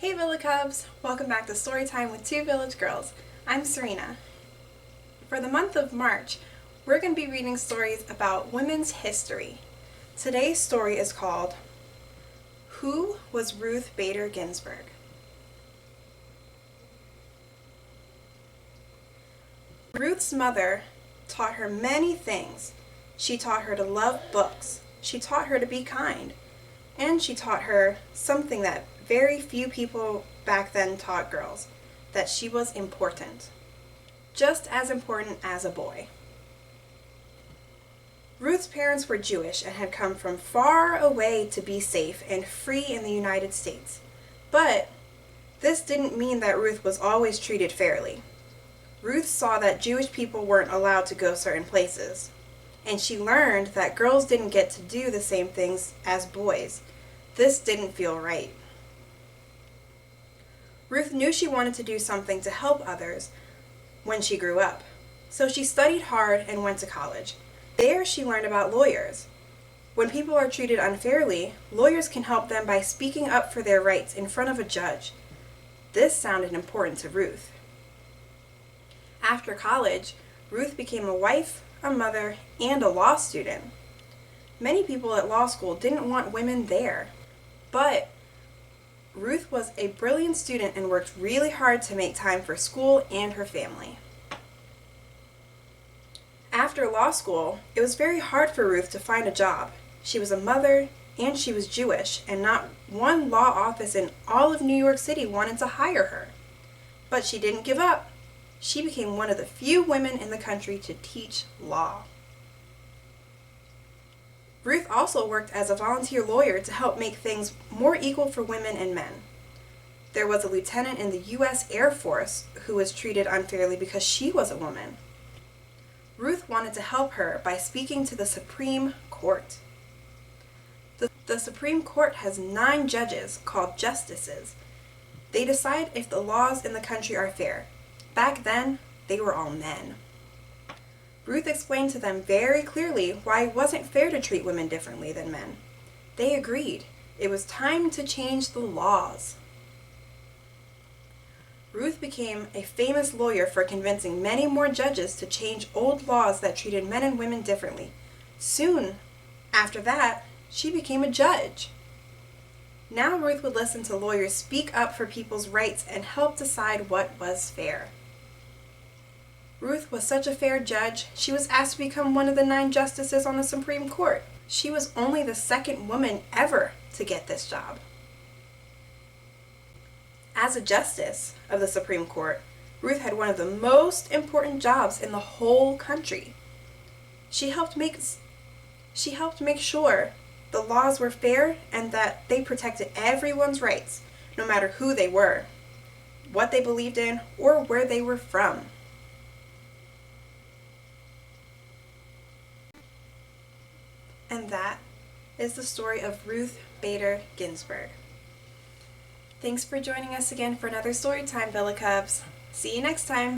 Hey VillaCubs! Welcome back to Storytime with Two Village Girls. I'm Serena. For the month of March, we're going to be reading stories about women's history. Today's story is called Who Was Ruth Bader Ginsburg? Ruth's mother taught her many things. She taught her to love books. She taught her to be kind. And she taught her something that very few people back then taught girls, that she was important. Just as important as a boy. Ruth's parents were Jewish and had come from far away to be safe and free in the United States. But this didn't mean that Ruth was always treated fairly. Ruth saw that Jewish people weren't allowed to go certain places, and she learned that girls didn't get to do the same things as boys. This didn't feel right. Ruth knew she wanted to do something to help others when she grew up, so she studied hard and went to college. There she learned about lawyers. When people are treated unfairly, lawyers can help them by speaking up for their rights in front of a judge. This sounded important to Ruth. After college, Ruth became a wife, a mother, and a law student. Many people at law school didn't want women there, but Ruth was a brilliant student and worked really hard to make time for school and her family. After law school, it was very hard for Ruth to find a job. She was a mother and she was Jewish, and not one law office in all of New York City wanted to hire her. But she didn't give up. She became one of the few women in the country to teach law. Ruth also worked as a volunteer lawyer to help make things more equal for women and men. There was a lieutenant in the U.S. Air Force who was treated unfairly because she was a woman. Ruth wanted to help her by speaking to the Supreme Court. The Supreme Court has 9 judges called justices. They decide if the laws in the country are fair. Back then, they were all men. Ruth explained to them very clearly why it wasn't fair to treat women differently than men. They agreed. It was time to change the laws. Ruth became a famous lawyer for convincing many more judges to change old laws that treated men and women differently. Soon after that, she became a judge. Now Ruth would listen to lawyers speak up for people's rights and help decide what was fair. Ruth was such a fair judge, she was asked to become one of the 9 justices on the Supreme Court. She was only the second woman ever to get this job. As a justice of the Supreme Court, Ruth had one of the most important jobs in the whole country. She helped make sure the laws were fair and that they protected everyone's rights, no matter who they were, what they believed in, or where they were from. And that is the story of Ruth Bader Ginsburg. Thanks for joining us again for another Storytime, VillaCubs. See you next time.